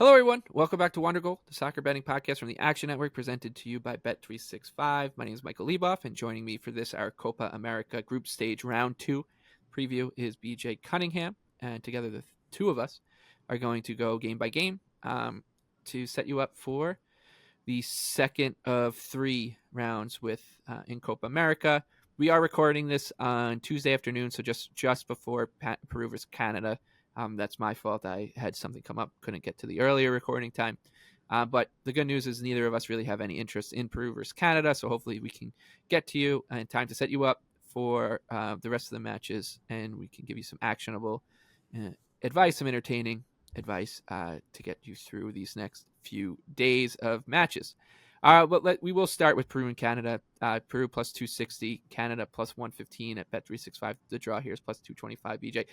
Hello, everyone. Welcome back to Wondergoal, the soccer betting podcast from the Action Network, presented to you by Bet365. My name is Michael Leboff, and joining me for this, our Copa America Group Stage Round 2 preview is BJ Cunningham. And together, the two of us are going to go game by game to set you up for the second of 3 rounds in Copa America. We are recording this on Tuesday afternoon, so just before Peru versus Canada. That's my fault. I had something come up, couldn't get to the earlier recording time. But the good news is neither of us really have any interest in Peru versus Canada, so hopefully we can get to you in time to set you up for the rest of the matches, and we can give you some actionable advice, some entertaining advice to get you through these next few days of matches. But we will start with Peru and Canada. Peru plus 260, Canada plus 115 at Bet365. The draw here is plus 225, BJ.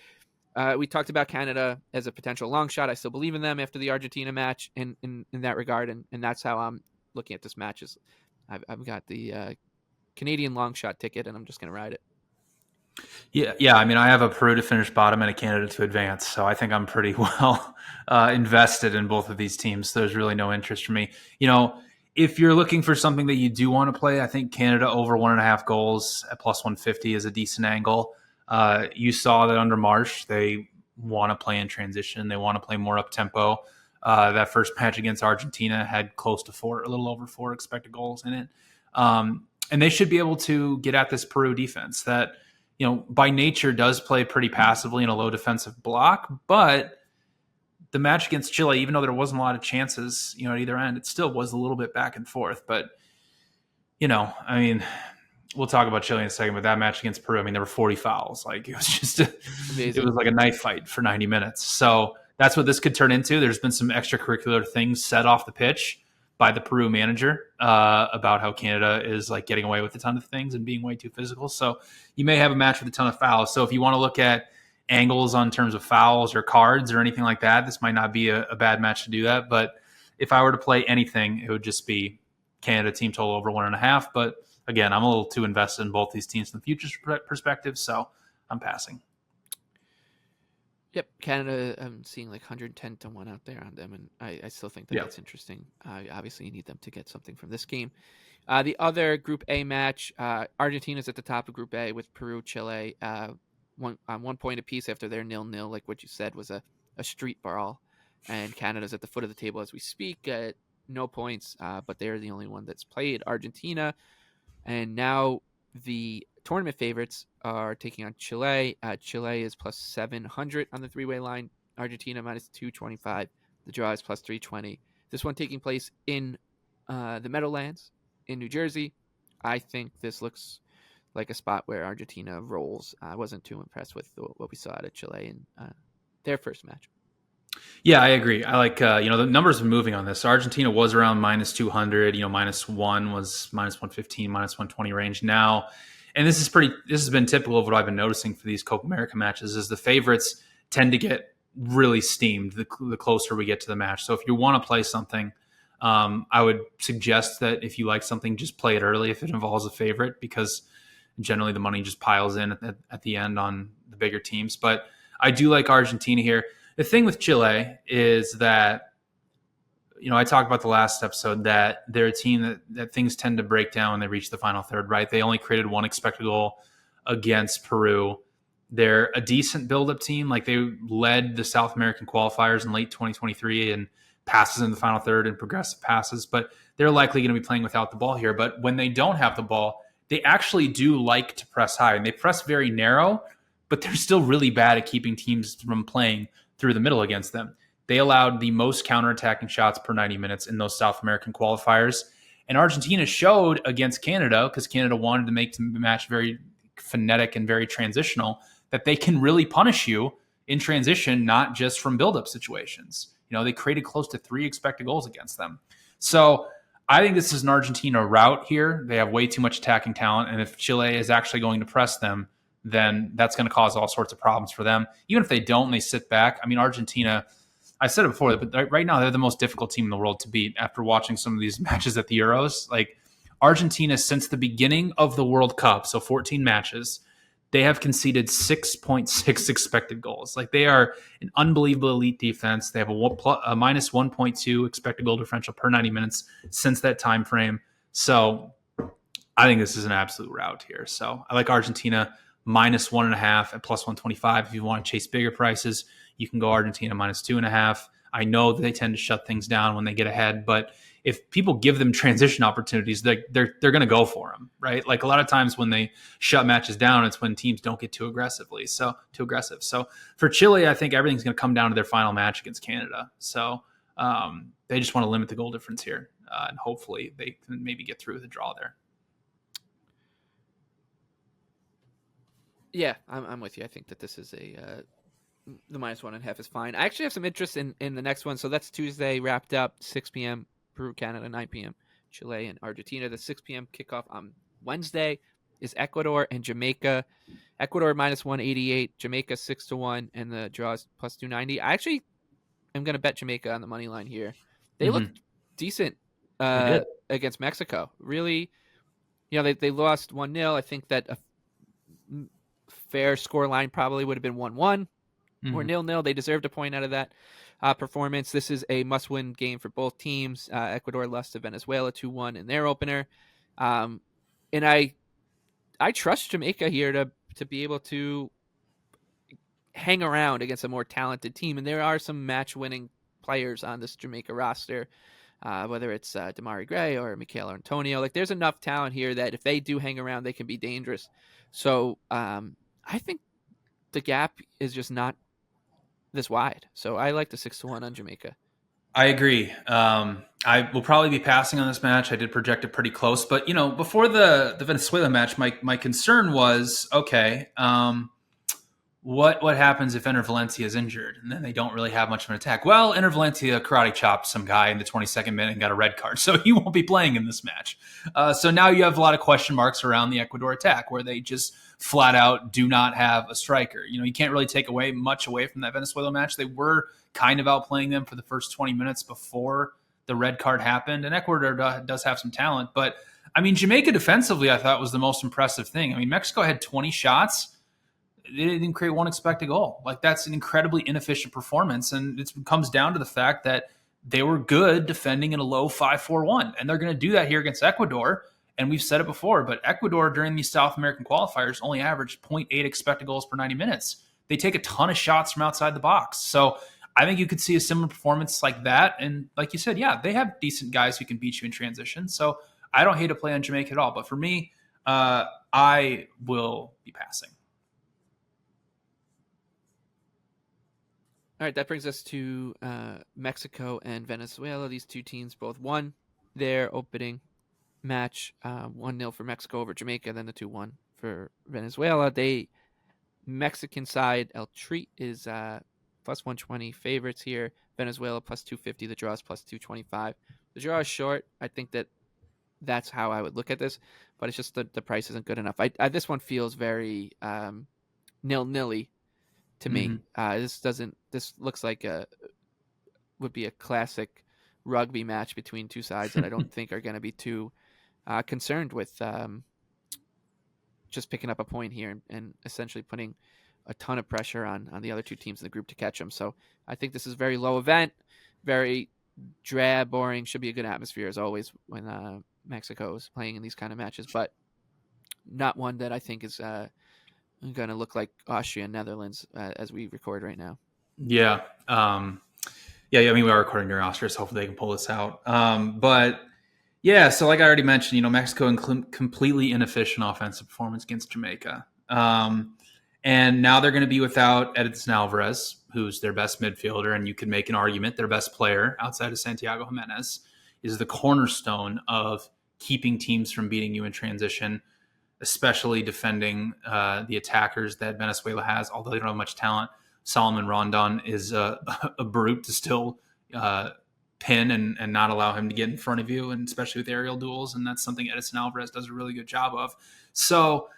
We talked about Canada as a potential long shot. I still believe in them after the Argentina match in that regard, and that's how I'm looking at this match. I've got the Canadian long shot ticket, and I'm just going to ride it. Yeah. I mean, I have a Peru to finish bottom and a Canada to advance, so I think I'm pretty well invested in both of these teams. There's really no interest for me. If you're looking for something that you do want to play, I think Canada over 1.5 goals at plus 150 is a decent angle. You saw that under Marsh, they want to play in transition. They want to play more up tempo. That first match against Argentina had close to a little over 4 expected goals in it. And they should be able to get at this Peru defense that, by nature does play pretty passively in a low defensive block. But the match against Chile, even though there wasn't a lot of chances, at either end, it still was a little bit back and forth. But, we'll talk about Chile in a second, but that match against Peru, there were 40 fouls. Like, it was just it was like a knife fight for 90 minutes. So that's what this could turn into. There's been some extracurricular things set off the pitch by the Peru manager about how Canada is like getting away with a ton of things and being way too physical. So you may have a match with a ton of fouls. So if you want to look at angles on terms of fouls or cards or anything like that, this might not be a bad match to do that. But if I were to play anything, it would just be Canada team total over 1.5. But again, I'm a little too invested in both these teams from the futures perspective, so I'm passing. Yep, Canada, I'm seeing like 110 to 1 out there on them, and I still think that's interesting. Obviously, you need them to get something from this game. The other Group A match, Argentina's at the top of Group A with Peru, Chile, 1 point apiece after their 0-0, like what you said, was a street brawl. And Canada's at the foot of the table as we speak at no points, but they're the only one that's played Argentina. And now the tournament favorites are taking on Chile. Chile is plus 700 on the 3-way line. Argentina minus 225. The draw is plus 320. This one taking place in the Meadowlands in New Jersey. I think this looks like a spot where Argentina rolls. I wasn't too impressed with what we saw out of Chile in their first match. Yeah, I agree. I like, the numbers are moving on this. Argentina was around minus 200, minus 1 was minus 115, minus 120 range now. And this has been typical of what I've been noticing for these Copa America matches is the favorites tend to get really steamed the closer we get to the match. So if you want to play something, I would suggest that if you like something, just play it early if it involves a favorite, because generally the money just piles in at the end on the bigger teams. But I do like Argentina here. The thing with Chile is that, I talked about the last episode that they're a team that things tend to break down when they reach the final third, right? They only created 1 expected goal against Peru. They're a decent build-up team. Like, they led the South American qualifiers in late 2023 and passes in the final third and progressive passes, but they're likely going to be playing without the ball here. But when they don't have the ball, they actually do like to press high, and they press very narrow, but they're still really bad at keeping teams from playing through the middle against them. They allowed the most counterattacking shots per 90 minutes in those South American qualifiers. And Argentina showed against Canada, because Canada wanted to make the match very phonetic and very transitional, that they can really punish you in transition, not just from build-up situations. They created close to 3 expected goals against them. So I think this is an Argentina route here. They have way too much attacking talent. And if Chile is actually going to press them, then that's going to cause all sorts of problems for them. Even if they don't and they sit back, Argentina, I said it before, but right now they're the most difficult team in the world to beat after watching some of these matches at the Euros. Like, Argentina, since the beginning of the World Cup, so 14 matches, they have conceded 6.6 expected goals. Like, they are an unbelievable elite defense. They have a minus 1.2 expected goal differential per 90 minutes since that time frame. So I think this is an absolute rout here. So I like Argentina minus 1.5 at plus 125. If you want to chase bigger prices, you can go Argentina minus 2.5. I know that they tend to shut things down when they get ahead, but if people give them transition opportunities, they're going to go for them, right? Like, a lot of times when they shut matches down, it's when teams don't get too aggressive. So for Chile, I think everything's going to come down to their final match against Canada. So they just want to limit the goal difference here, and hopefully they can maybe get through with a draw there. Yeah, I'm with you. I think that this is the minus 1.5 is fine. I actually have some interest in the next one. So that's Tuesday, wrapped up, 6 p.m. Peru, Canada, 9 p.m. Chile and Argentina. The 6 p.m. kickoff on Wednesday is Ecuador and Jamaica. Ecuador minus 188, Jamaica 6-1, and the draw is plus 290. I actually am going to bet Jamaica on the money line here. They looked decent against Mexico. Really, they lost 1-0. I think that a fair score line probably would have been 1-1 or 0-0. They deserved a point out of that performance. This is a must-win game for both teams. Ecuador lost to Venezuela 2-1 in their opener. And I trust Jamaica here to be able to hang around against a more talented team. And there are some match-winning players on this Jamaica roster, whether it's Damari Gray or Michael Antonio. Like, there's enough talent here that if they do hang around, they can be dangerous. So I think the gap is just not this wide. So I like the 6-1 on Jamaica. I agree. I will probably be passing on this match. I did project it pretty close, but before the Venezuela match, my concern was, okay, what happens if Enter Valencia is injured and then they don't really have much of an attack? Well, Enter Valencia karate chopped some guy in the 22nd minute and got a red card, so he won't be playing in this match. So now you have a lot of question marks around the Ecuador attack, where they just flat out do not have a striker. You can't really take much away from that Venezuela match. They were kind of outplaying them for the first 20 minutes before the red card happened, and Ecuador does have some talent. But, Jamaica defensively, I thought, was the most impressive thing. Mexico had 20 shots. They didn't create one expected goal. Like, that's an incredibly inefficient performance, and it comes down to the fact that they were good defending in a low 5-4-1, and they're going to do that here against Ecuador. And we've said it before, but Ecuador during these South American qualifiers only averaged 0.8 expected goals per 90 minutes. They take a ton of shots from outside the box. So I think you could see a similar performance like that. And like you said, yeah, they have decent guys who can beat you in transition. So I don't hate to play on Jamaica at all. But for me, I will be passing. All right, that brings us to Mexico and Venezuela. These two teams both won their opening match, 1-0 for Mexico over Jamaica, then the 2-1 for Venezuela. Mexican side, El Tri is plus 120 favorites here. Venezuela plus 250. The draw is plus 225. The draw is short. I think that's how I would look at this, but it's just the price isn't good enough. This one feels very nil-nilly to me. This looks like would be a classic rugby match between two sides that I don't think are going to be too concerned with just picking up a point here and essentially putting a ton of pressure on the other two teams in the group to catch them. So I think this is very low event, very drab, boring. Should be a good atmosphere as always when Mexico is playing in these kind of matches, but not one that I think is going to look like Austria and Netherlands as we record right now. Yeah. We are recording during Austria, so hopefully they can pull this out. But yeah, so like I already mentioned, Mexico completely inefficient offensive performance against Jamaica. And now they're going to be without Edson Alvarez, who's their best midfielder, and you could make an argument their best player outside of Santiago Jimenez is the cornerstone of keeping teams from beating you in transition, especially defending the attackers that Venezuela has, although they don't have much talent. Solomon Rondon is a brute to still pin and not allow him to get in front of you, and especially with aerial duels, and that's something Edson Alvarez does a really good job of. So,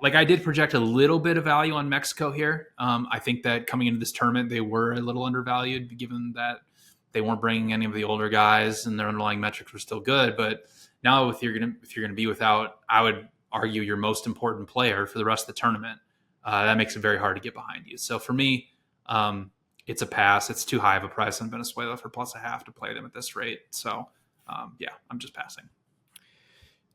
like, I did project a little bit of value on Mexico here. I think that coming into this tournament, they were a little undervalued, given that they weren't bringing any of the older guys and their underlying metrics were still good. But now, if you're gonna be without, I would argue your most important player for the rest of the tournament, that makes it very hard to get behind you. So for me, it's a pass. It's too high of a price on Venezuela for +0.5 to play them at this rate. So yeah, I'm just passing.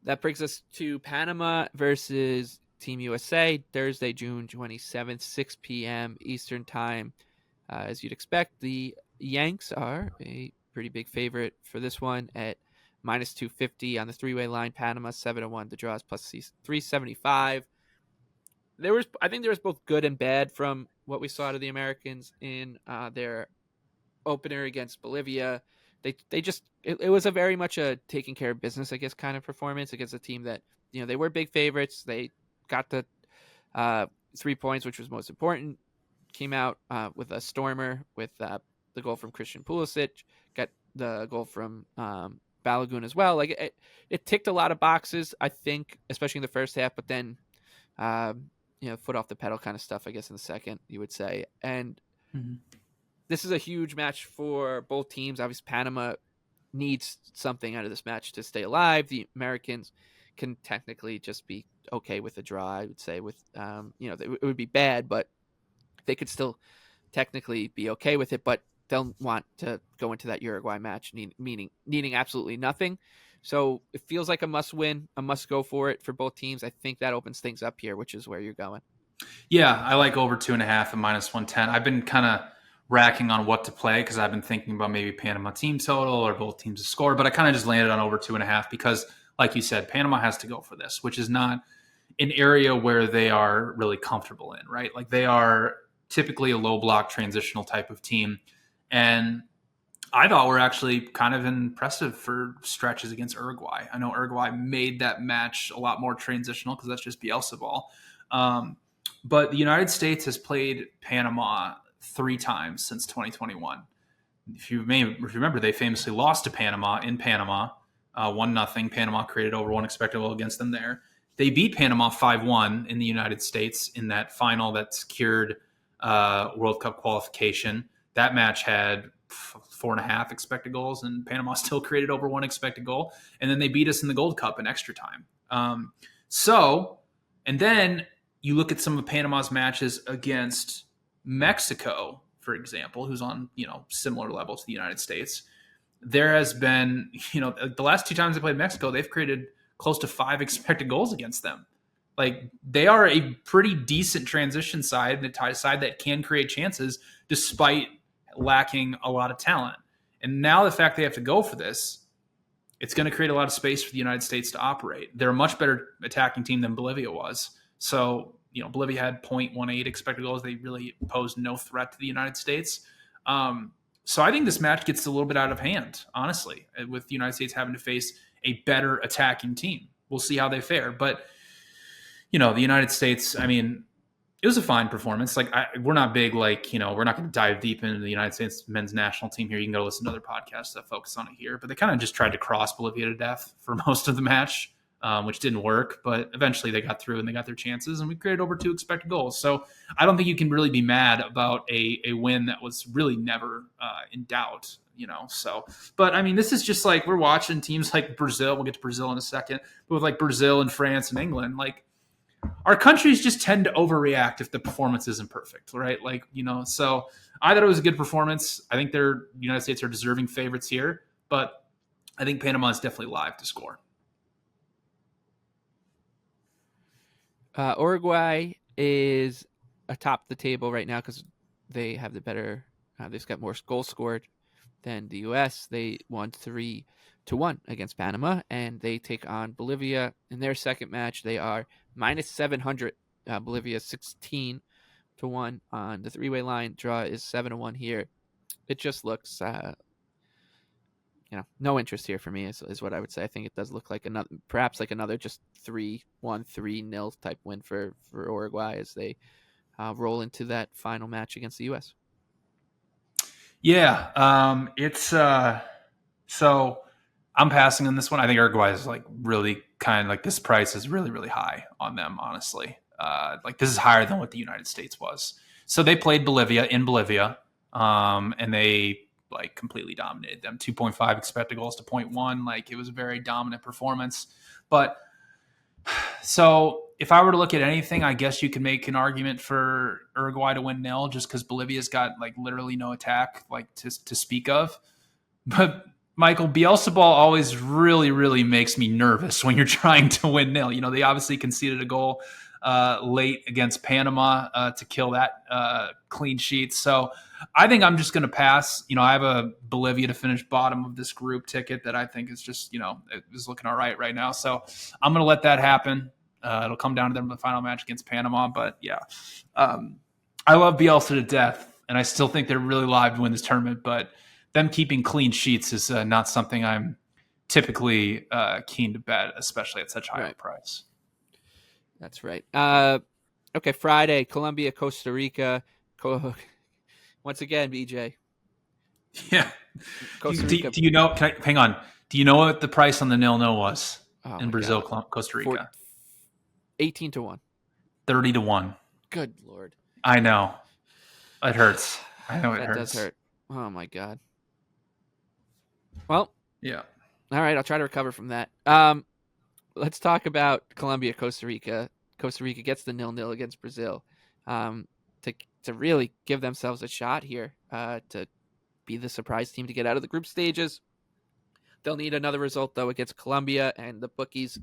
That brings us to Panama versus Team USA, Thursday, June 27th, 6 p.m. Eastern Time. As you'd expect, the Yanks are a pretty big favorite for this one at -250 on the three-way line. Panama 7-1. The draw is +375. I think there was both good and bad from what we saw out of the Americans in their opener against Bolivia. It was a very much a taking care of business, I guess, kind of performance against a team that, they were big favorites. They got the 3 points, which was most important. Came out with a stormer with the goal from Christian Pulisic, got the goal from Balogun as well. Like it ticked a lot of boxes, I think, especially in the first half, but then foot off the pedal kind of stuff, I guess, in the second, you would say. And this is a huge match for both teams. Obviously, Panama needs something out of this match to stay alive. The Americans can technically just be okay with a draw, I would say. With it would be bad, but they could still technically be okay with it. But they'll want to go into that Uruguay match needing absolutely nothing. So it feels like a must-win, a must-go for it for both teams. I think that opens things up here, which is where you're going. Yeah, I like over 2.5 at -110. I've been kind of racking on what to play because I've been thinking about maybe Panama team total or both teams to score, but I kind of just landed on over 2.5 because, like you said, Panama has to go for this, which is not an area where they are really comfortable in, right? Like they are typically a low block transitional type of team. And I thought were actually kind of impressive for stretches against Uruguay. I know Uruguay made that match a lot more transitional because that's just Bielsa ball. But the United States has played Panama 3 times since 2021. If you remember, they famously lost to Panama in Panama, 1-0. Panama created over 1 expected goal against them there. They beat Panama 5-1 in the United States in that final that secured World Cup qualification. That match had 4.5 expected goals, and Panama still created over 1 expected goal. And then they beat us in the Gold Cup in extra time. And then you look at some of Panama's matches against Mexico, for example, who's on, similar level to the United States. There has been, the last 2 times they played Mexico, they've created close to 5 expected goals against them. Like they are a pretty decent transition side, a side that can create chances despite lacking a lot of talent. And now the fact they have to go for this, it's going to create a lot of space for the United States to operate. They're a much better attacking team than Bolivia was. So, Bolivia had 0.18 expected goals. They really posed no threat to the United States. So I think this match gets a little bit out of hand, honestly, with the United States having to face a better attacking team. We'll see how they fare. But, the United States, it was a fine performance. Like we're not big, we're not going to dive deep into the United States men's national team here. You can go listen to other podcasts that focus on it here. But they kind of just tried to cross Bolivia to death for most of the match, which didn't work. But eventually they got through and they got their chances, and we created over 2 expected goals. So I don't think you can really be mad about a win that was really never in doubt. So, but this is just like we're watching teams like Brazil. We'll get to Brazil in a second, but with like Brazil and France and England, like our countries just tend to overreact if the performance isn't perfect, right? So I thought it was a good performance. I think the United States are deserving favorites here, but I think Panama is definitely live to score. Uruguay is atop the table right now because they have the better. They've got more goals scored than the U.S. They won 3-1 against Panama, and they take on Bolivia in their second match. They are -700. Bolivia 16-1 on the 3-way line. Draw is 7-1 here. It just looks, no interest here for me is what I would say. I think it does look like another just 3-1, 3-0 type win for Uruguay as they roll into that final match against the U.S. Yeah, it's so I'm passing on this one. I think Uruguay is really kind of this price is really, really high on them, honestly. This is higher than what the United States was. So they played Bolivia in Bolivia, and they completely dominated them. 2.5 expected goals to 0.1. It was a very dominant performance. But So if I were to look at anything, I guess you could make an argument for Uruguay to win nil, just because Bolivia's got like literally no attack like to speak of. But Michael, Bielsa ball always really, really makes me nervous when you're trying to win nil. They obviously conceded a goal late against Panama to kill that clean sheet. So I think I'm just going to pass. I have a Bolivia to finish bottom of this group ticket that I think is just, it is looking all right now. So I'm going to let that happen. It'll come down to them in the final match against Panama. But yeah, I love Bielsa to death, and I still think they're really live to win this tournament. But them keeping clean sheets is not something I'm typically keen to bet, especially at such high a price. That's right. Okay, Friday, Colombia, Costa Rica. Once again, BJ. Yeah. Costa Rica. Do you know? Hang on. Do you know what the price on the 0-0 was in Brazil, Costa Rica? 18-1. 30-1. Good Lord. I know. It hurts. I know it hurts. That does hurt. Oh my God. Well. Yeah. All right. I'll try to recover from that. Let's talk about Colombia, Costa Rica. Costa Rica gets the 0-0 against Brazil to really give themselves a shot here to be the surprise team to get out of the group stages. They'll need another result, though, against Colombia, and the bookies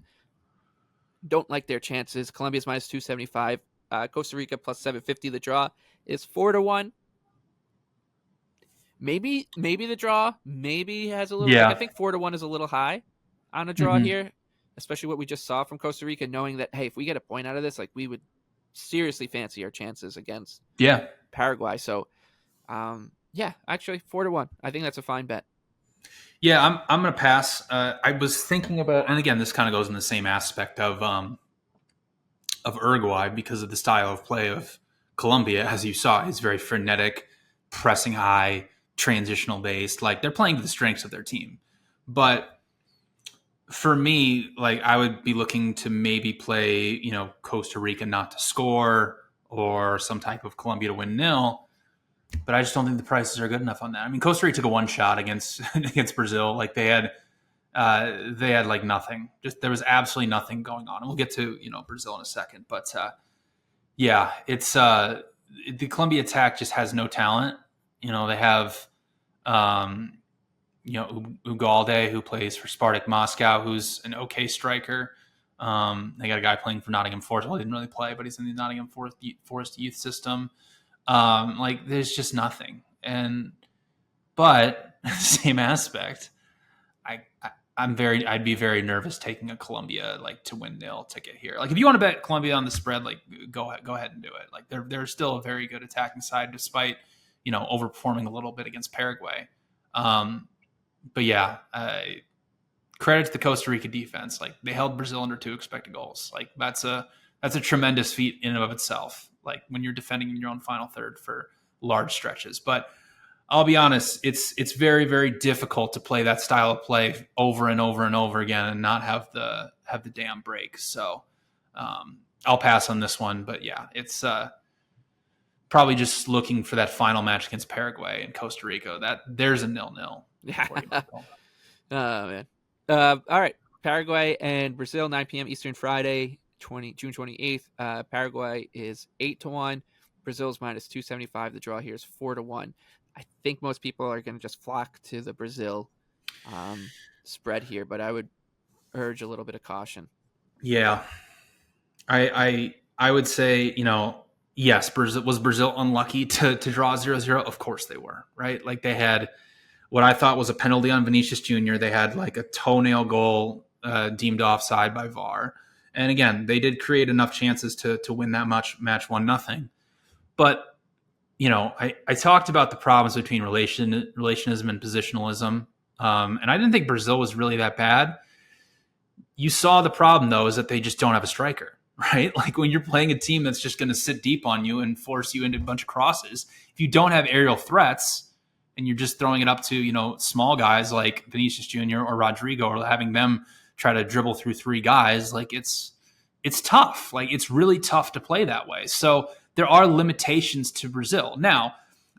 don't like their chances. Colombia's minus 275. Costa Rica plus 750. The draw is 4-1. Maybe the draw has a little. Yeah. I think 4-1 is a little high on a draw here, especially what we just saw from Costa Rica. Knowing that, hey, if we get a point out of this, like we would seriously fancy our chances against Paraguay. So, actually 4-1. I think that's a fine bet. Yeah, I'm going to pass. I was thinking about, and again, this kind of goes in the same aspect of Uruguay because of the style of play of Colombia. As you saw, it's very frenetic, pressing high, transitional based. Like they're playing to the strengths of their team. But for me, like I would be looking to maybe play, Costa Rica not to score or some type of Colombia to win 0. But I just don't think the prices are good enough on that. I mean, Costa Rica took a one shot against Brazil. Like they had like nothing. Just there was absolutely nothing going on. And we'll get to Brazil in a second. But it's the Colombia attack just has no talent. They have Ugalde, who plays for Spartak Moscow, who's an okay striker. They got a guy playing for Nottingham Forest. Well, he didn't really play, but he's in the Nottingham Forest youth system. There's just nothing. But same aspect, I'd be very nervous taking a Colombia to win 0 ticket here. Like if you want to bet Colombia on the spread, go ahead and do it. Like they're still a very good attacking side despite overperforming a little bit against Paraguay. But yeah, credit to the Costa Rica defense. Like they held Brazil under 2 expected goals. Like that's a tremendous feat in and of itself. Like when you're defending in your own final third for large stretches. But I'll be honest, it's very, very difficult to play that style of play over and over and over again and not have the damn break. So I'll pass on this one. But yeah, it's probably just looking for that final match against Paraguay and Costa Rica. That there's a 0-0. Oh man. All right. Paraguay and Brazil, 9 p.m. Eastern Friday, June 28th. Paraguay is 8-1. Brazil's minus 275. The draw here is 4-1. I think most people are going to just flock to the Brazil spread here, but I would urge a little bit of caution. Yeah. I would say, yes, was Brazil unlucky to draw 0-0? Of course they were, right? Like they had what I thought was a penalty on Vinicius Jr. They had like a toenail goal deemed offside by VAR. And again, they did create enough chances to win that match 1-0. But, I talked about the problems between relationism and positionalism. And I didn't think Brazil was really that bad. You saw the problem, though, is that they just don't have a striker, right? Like when you're playing a team that's just going to sit deep on you and force you into a bunch of crosses, if you don't have aerial threats and you're just throwing it up to, small guys like Vinicius Jr. or Rodrigo or having them try to dribble through 3 guys, like it's tough. Like it's really tough to play that way. So there are limitations to Brazil. Now,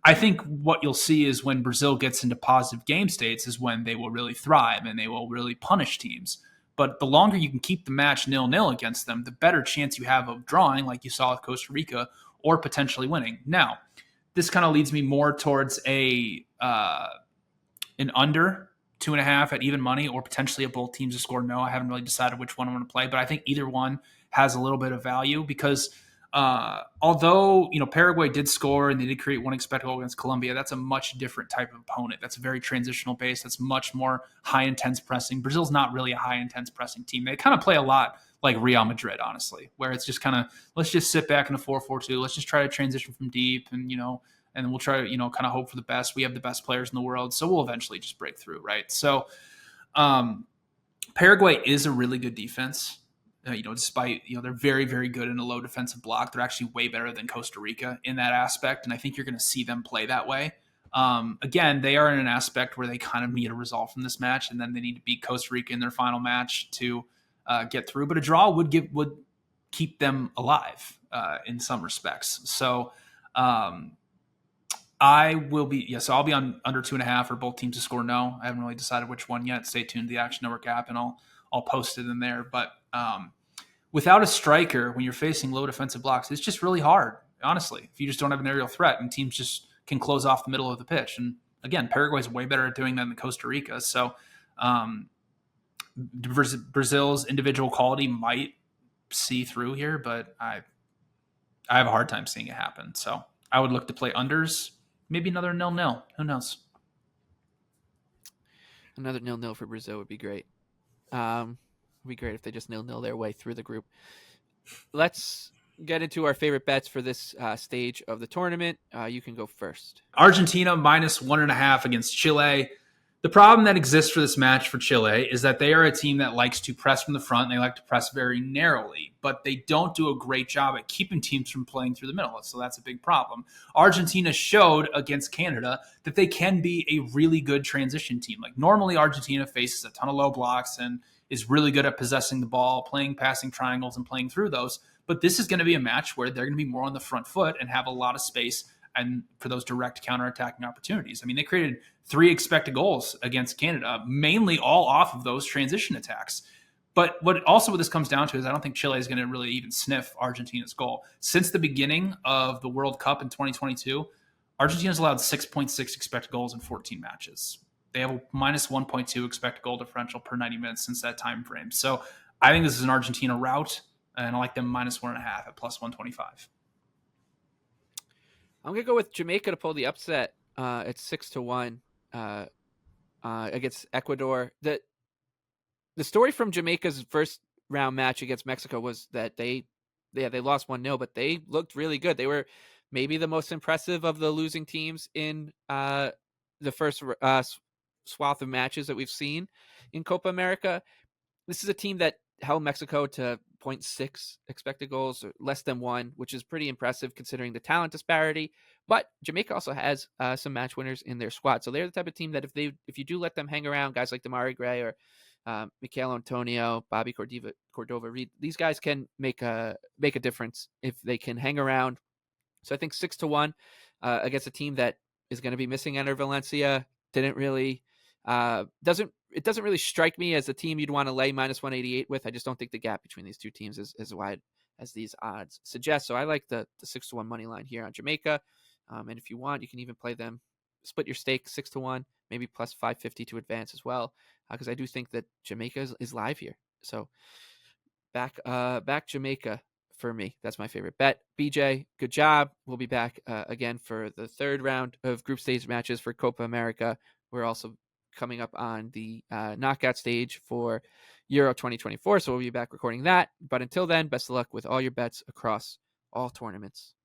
I think what you'll see is when Brazil gets into positive game states is when they will really thrive and they will really punish teams. But the longer you can keep the match 0-0 against them, the better chance you have of drawing, like you saw with Costa Rica, or potentially winning. Now, this kind of leads me more towards an under 2.5 at even money, or potentially a both teams to score no. I haven't really decided which one I'm going to play, but I think either one has a little bit of value because although Paraguay did score and they did create one expected goal against Colombia, that's a much different type of opponent. That's a very transitional base. That's much more high intense pressing. Brazil's not really a high intense pressing team. They kind of play a lot like Real Madrid, honestly, where it's just kind of let's just sit back in a 4-4-2. Let's just try to transition from deep and and we'll try to kind of hope for the best. We have the best players in the world, so we'll eventually just break through, right? So Paraguay is a really good defense. Despite they're very, very good in a low defensive block. They're actually way better than Costa Rica in that aspect, and I think you're going to see them play that way. Again, they are in an aspect where they kind of need a result from this match, and then they need to beat Costa Rica in their final match to get through. But a draw would keep them alive in some respects. So I'll be on under 2.5 for both teams to score no. I haven't really decided which one yet. Stay tuned to the Action Network app, and I'll post it in there. But without a striker, when you're facing low defensive blocks, it's just really hard, honestly, if you just don't have an aerial threat and teams just can close off the middle of the pitch. And again, Paraguay's way better at doing that than Costa Rica. So Brazil's individual quality might see through here, but I have a hard time seeing it happen. So I would look to play unders, maybe another 0-0. Who knows? Another 0-0 for Brazil would be great. It'd be great if they just 0-0 their way through the group. Let's get into our favorite bets for this stage of the tournament. You can go first. Argentina -1.5 against Chile. The problem that exists for this match for Chile is that they are a team that likes to press from the front. And they like to press very narrowly, but they don't do a great job at keeping teams from playing through the middle. So that's a big problem. Argentina showed against Canada that they can be a really good transition team. Like normally Argentina faces a ton of low blocks and is really good at possessing the ball, playing passing triangles and playing through those. But this is going to be a match where they're going to be more on the front foot and have a lot of space and for those direct counterattacking opportunities. I mean, they created 3 expected goals against Canada, mainly all off of those transition attacks. But what this comes down to is I don't think Chile is going to really even sniff Argentina's goal. Since the beginning of the World Cup in 2022, Argentina's allowed 6.6 expected goals in 14 matches. They have a -1.2 expected goal differential per 90 minutes since that time frame. So I think this is an Argentina rout, and I like them -1.5 at +125. I'm going to go with Jamaica to pull the upset at 6-1 against Ecuador. The story from Jamaica's first round match against Mexico was that they lost 1-0, but they looked really good. They were maybe the most impressive of the losing teams in the first swath of matches that we've seen in Copa America. This is a team that held Mexico to 0.6 expected goals, or less than 1, which is pretty impressive considering the talent disparity. But Jamaica also has some match winners in their squad. So they're the type of team that if you do let them hang around, guys like Damari Gray or Michael Antonio, Bobby Cordova-Reid, these guys can make a difference if they can hang around. So I think 6-1 against a team that is going to be missing Enter Valencia. It doesn't really strike me as a team you'd want to lay -188 with. I just don't think the gap between these two teams is as wide as these odds suggest. So I like the 6-1 money line here on Jamaica. And if you want, you can even play them, split your stake 6-1, maybe plus 550 to advance as well, because I do think that Jamaica is live here. So back Jamaica for me. That's my favorite bet. BJ, good job. We'll be back again for the third round of group stage matches for Copa America. We're also coming up on the knockout stage for Euro 2024. So we'll be back recording that. But until then, best of luck with all your bets across all tournaments.